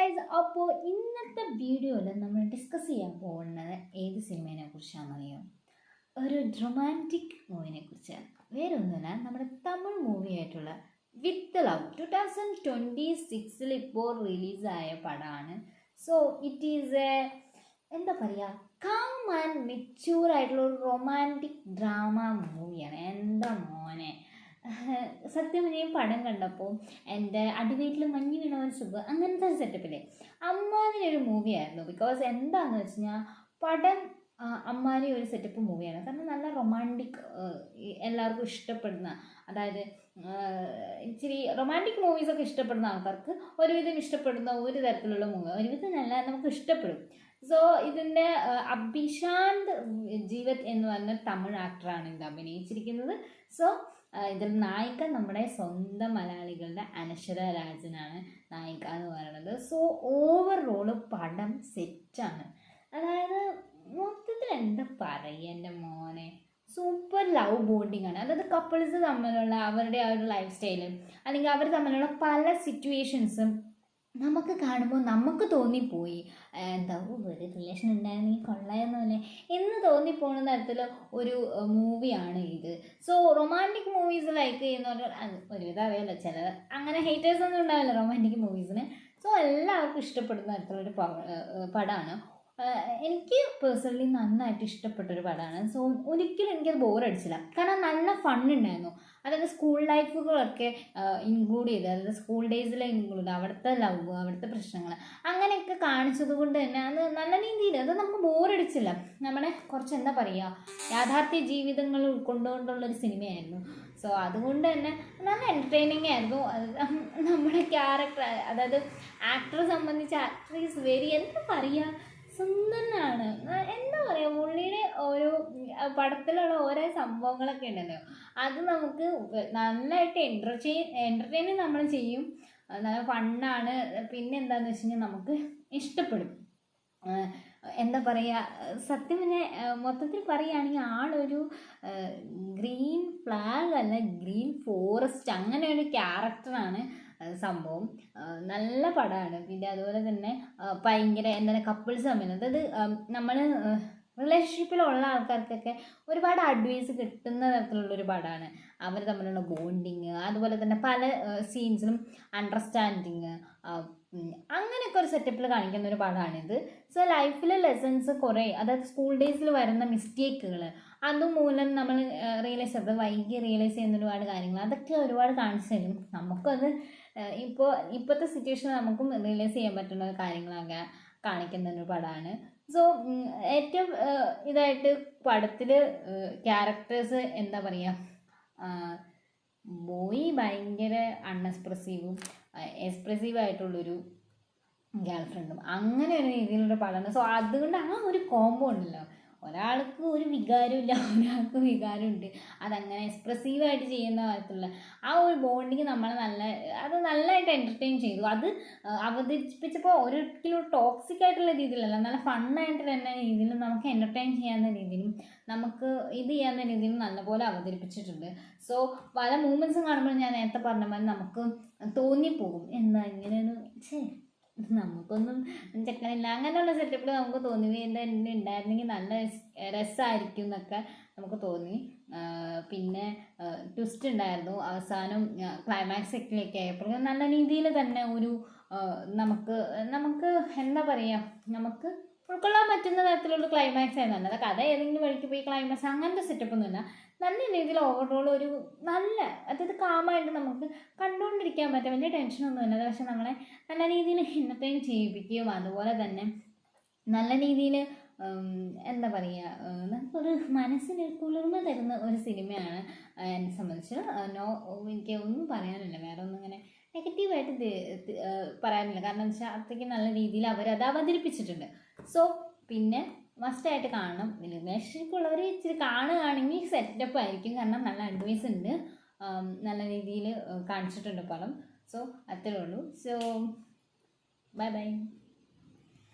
Guys, അപ്പോൾ ഇന്നത്തെ വീഡിയോയിൽ നമ്മൾ ഡിസ്കസ് ചെയ്യാൻ പോകുന്നത് ഏത് സിനിമയെ കുറിച്ചാണെന്നറിയോ? ഒരു റൊമാൻറ്റിക് മൂവിനെ കുറിച്ചാണ്. വേറെ ഒന്നുമില്ല, നമ്മുടെ തമിഴ് മൂവി ആയിട്ടുള്ള വിത്ത് ലവ് 2026 ഇപ്പോൾ റിലീസായ പടമാണ്. സോ ഇറ്റ് ഈസ് എന്താ പറയുക, കാം ആൻഡ് മെച്യൂർ ആയിട്ടുള്ള ഒരു റൊമാൻറ്റിക് ഡ്രാമ മൂവിയാണ്. എന്താ മോനെ, സത്യം ഞാൻ പടം കണ്ടപ്പോൾ എൻ്റെ അടിവീട്ടിൽ മഞ്ഞ് വീണ ഒരു സുഖം, അങ്ങനത്തെ ഒരു സെറ്റപ്പില്ലേ, അമ്മാതിരി മൂവിയായിരുന്നു. ബിക്കോസ് എന്താണെന്ന് വെച്ച് കഴിഞ്ഞാൽ പടം അമ്മാതിരി ഒരു സെറ്റപ്പ് മൂവിയാണ്. കാരണം നല്ല റൊമാൻറ്റിക്, എല്ലാവർക്കും ഇഷ്ടപ്പെടുന്ന, അതായത് ഇച്ചിരി റൊമാൻറ്റിക് മൂവീസൊക്കെ ഇഷ്ടപ്പെടുന്ന ആൾക്കാർക്ക് ഒരുവിധം ഇഷ്ടപ്പെടുന്ന ഒരു തരത്തിലുള്ള മൂവി, ഒരുവിധം നല്ല നമുക്ക് ഇഷ്ടപ്പെടും. സോ ഇതിൻ്റെ അഭിശാന്ത് ജീവത് എന്ന് പറഞ്ഞ തമിഴ് ആക്ടറാണ് ഇത് അഭിനയിച്ചിരിക്കുന്നത്. സോ ഇതിൽ നായിക നമ്മുടെ സ്വന്തം മലയാളികളുടെ അനശ്വര രാജനാണ് നായിക എന്ന് പറയുന്നത്. സോ ഓവറോൾ പടം സെറ്റാണ്. അതായത് മൊത്തത്തിൽ എന്താ പറയുക എൻ്റെ മോനെ, സൂപ്പർ ലവ് ബോണ്ടിങ് ആണ്. അതായത് കപ്പിൾസ് തമ്മിലുള്ള അവരുടെ ആ ഒരു ലൈഫ് സ്റ്റൈലും അല്ലെങ്കിൽ അവർ തമ്മിലുള്ള പല സിറ്റുവേഷൻസും നമുക്ക് കാണുമ്പോൾ നമുക്ക് തോന്നിപ്പോയി എന്താ ഒരു റിലേഷൻ ഉണ്ടായിരുന്നെങ്കിൽ കൊള്ളായെന്നല്ലേ എന്ന് തോന്നിപ്പോകുന്ന തരത്തിൽ ഒരു മൂവിയാണ് ഇത്. സോ റൊമാൻറ്റിക് മൂവീസ് ലൈക്ക് ചെയ്യുന്നവർ ഒരുവിധം അറിയാമല്ലോ, ചില അങ്ങനെ ഹേറ്റേഴ്സ് ഒന്നും ഉണ്ടാവില്ല റൊമാൻറ്റിക് മൂവീസിന്. സോ എല്ലാവർക്കും ഇഷ്ടപ്പെടുന്ന തരത്തിലൊരു പടമാണ്. എനിക്ക് പേഴ്സണലി നന്നായിട്ട് ഇഷ്ടപ്പെട്ടൊരു പടമാണ്. സോ ഒരിക്കലും എനിക്കത് ബോറടിച്ചില്ല, കാരണം നല്ല ഫണ്ണുണ്ടായിരുന്നു. അതായത് സ്കൂൾ ലൈഫുകളൊക്കെ ഇൻക്ലൂഡ് ചെയ്ത്, അതായത് സ്കൂൾ ഡേയ്സിലെ ഇൻക്ലൂഡ്, അവിടുത്തെ ലവ്, അവിടുത്തെ പ്രശ്നങ്ങൾ അങ്ങനെയൊക്കെ കാണിച്ചത് കൊണ്ട് തന്നെ അത് നല്ല രീതിയിൽ അത് നമുക്ക് ബോറടിച്ചില്ല. നമ്മുടെ കുറച്ച് എന്താ പറയുക, യാഥാർത്ഥ്യ ജീവിതങ്ങൾ ഉൾക്കൊണ്ടുകൊണ്ടുള്ളൊരു സിനിമയായിരുന്നു. സോ അതുകൊണ്ട് തന്നെ നല്ല എൻ്റർടൈനിങ് ആയിരുന്നു. നമ്മുടെ ക്യാരക്ടർ, അതായത് ആക്ടറെ സംബന്ധിച്ച് ആക്ടർ ഈസ് വെരി എന്താ പറയുക, സുന്ദരനാണ്. എന്താ പറയുക, പുള്ളിയുടെ ഓരോ പടത്തിലുള്ള ഓരോ സംഭവങ്ങളൊക്കെ ഉണ്ടല്ലോ, അത് നമുക്ക് നല്ലതായിട്ട് എൻ്റർടൈൻ നമ്മൾ ചെയ്യും. നല്ല ഫണ്ണാണ്. പിന്നെ എന്താണെന്ന് വെച്ച് കഴിഞ്ഞാൽ നമുക്ക് ഇഷ്ടപ്പെടും. എന്താ പറയുക, സത്യം പിന്നെ മൊത്തത്തിൽ പറയുകയാണെങ്കിൽ ആളൊരു ഗ്രീൻ ഫ്ലാഗ് അല്ല, ഗ്രീൻ ഫോറസ്റ്റ് അങ്ങനെ ഒരു ക്യാരക്ടറാണ് സംഭവം. നല്ല പടമാണ്. പിന്നെ അതുപോലെ തന്നെ ഭയങ്കര എന്താണ് കപ്പിൾസ് തമ്മിൽ, അതായത് നമ്മൾ റിലേഷൻഷിപ്പിലുള്ള ആൾക്കാർക്കൊക്കെ ഒരുപാട് അഡ്വൈസ് കിട്ടുന്ന തരത്തിലുള്ളൊരു പടമാണ്. അവർ തമ്മിലുള്ള ബോണ്ടിങ്, അതുപോലെ തന്നെ പല സീൻസിലും അണ്ടർസ്റ്റാൻഡിങ്, അങ്ങനെയൊക്കെ ഒരു സെറ്റപ്പിൽ കാണിക്കുന്ന ഒരു പടമാണിത്. സോ ലൈഫിലെ ലെസൺസ് കുറേ, അതായത് സ്കൂൾ ഡേയ്സിൽ വരുന്ന മിസ്റ്റേക്കുകൾ, അതുമൂലം നമ്മൾ റിയലൈസ് ചെയ്ത് വൈകി റിയലൈസ് ചെയ്യുന്ന ഒരുപാട് കാര്യങ്ങൾ, അതൊക്കെ ഒരുപാട് കാണിച്ചു തരും. നമുക്കത് ഇപ്പോഴത്തെ സിറ്റുവേഷനിൽ നമുക്കും റിയലൈസ് ചെയ്യാൻ പറ്റുന്ന കാര്യങ്ങളൊക്കെ കാണിക്കുന്ന ഒരു പടമാണ്. സോ ഏറ്റവും ഇതായിട്ട് പടത്തിൽ ക്യാരക്ടേഴ്സ് എന്താ പറയുക, ബോയ് ഭയങ്കര അൺഎക്സ്പ്രസീവും എക്സ്പ്രസീവായിട്ടുള്ളൊരു ഗേൾ ഫ്രണ്ടും, അങ്ങനെ ഒരു രീതിയിലുള്ള പടമാണ്. സോ അതുകൊണ്ട് ആ ഒരു കോംബോ ഉണ്ടല്ലോ, ഒരാൾക്ക് ഒരു വികാരമില്ല, ഒരാൾക്ക് വികാരമുണ്ട്, അതങ്ങനെ എക്സ്പ്രസീവായിട്ട് ചെയ്യുന്ന തരത്തിലുള്ള ആ ഒരു ബോണ്ടിങ് നമ്മളെ നല്ലതായിട്ട് എൻ്റർടൈൻ ചെയ്തു. അത് അവതരിപ്പിച്ചപ്പോൾ ഒരിക്കലും ടോക്സിക് ആയിട്ടുള്ള രീതിയിലല്ല, നല്ല ഫണ്ണായിട്ട് തന്നെ രീതിയിലും നമുക്ക് എൻ്റർടൈൻ ചെയ്യാവുന്ന രീതിയിലും നമുക്ക് ഇത് ചെയ്യാവുന്ന രീതിയിലും നല്ലപോലെ അവതരിപ്പിച്ചിട്ടുണ്ട്. സോ പല മൂമെൻറ്റ്സും കാണുമ്പോൾ ഞാൻ നേരത്തെ പറഞ്ഞ പോലെ നമുക്ക് തോന്നിപ്പോകും, എന്താ ഇങ്ങനെയൊരു നമുക്കൊന്നും ചെക്കനില്ല അങ്ങനെയുള്ള സെറ്റപ്പിൽ നമുക്ക് തോന്നി, എന്താ ഉണ്ടായിരുന്നെങ്കിൽ നല്ല രസമായിരിക്കും എന്നൊക്കെ നമുക്ക് തോന്നി. പിന്നെ ട്വിസ്റ്റ് ഉണ്ടായിരുന്നു അവസാനം ക്ലൈമാക്സ് ഒക്കെ ആയപ്പോൾ നല്ല രീതിയിൽ തന്നെ ഒരു നമുക്ക് എന്താ പറയുക, നമുക്ക് ഉൾക്കൊള്ളാൻ പറ്റുന്ന തരത്തിലുള്ള ക്ലൈമാക്സ് ആയിരുന്നു. അല്ലാതെ കഥ ഏതെങ്കിലും വഴിക്ക് പോയി ക്ലൈമാക്സ് അങ്ങനത്തെ സെറ്റപ്പൊന്നുമില്ല. നല്ല രീതിയിൽ ഓവറോൾ ഒരു നല്ല, അതായത് കാമായിട്ട് നമുക്ക് കണ്ടുകൊണ്ടിരിക്കാൻ പറ്റും, വലിയ ടെൻഷനൊന്നുമില്ല. പക്ഷെ നമ്മളെ നല്ല രീതിയിൽ എൻ്റർടൈൻ ചെയ്യിപ്പിക്കുകയും അതുപോലെ തന്നെ നല്ല രീതിയിൽ എന്താ പറയുക, നമുക്കൊരു മനസ്സിന് കുളിർമ തരുന്ന ഒരു സിനിമയാണ് എന്നെ സംബന്ധിച്ച്. എനിക്ക് ഒന്നും പറയാനില്ല, വേറെ ഒന്നും ഇങ്ങനെ നെഗറ്റീവായിട്ട് പറയാനില്ല. കാരണം എന്ന് വെച്ചാൽ അത്രയ്ക്ക് നല്ല രീതിയിൽ അവരത് അവതരിപ്പിച്ചിട്ടുണ്ട്. സോ പിന്നെ മസ്റ്റായിട്ട് കാണണം. റിലേഷൻഷിപ്പുള്ളവർ ഇച്ചിരി കാണുകയാണെങ്കിൽ സെറ്റപ്പ് ആയിരിക്കും, കാരണം നല്ല അഡ്വൈസ് ഉണ്ട്, നല്ല രീതിയിൽ കാണിച്ചിട്ടുണ്ട് പടം. സോ അത്രേ ഉള്ളൂ. So bye bye.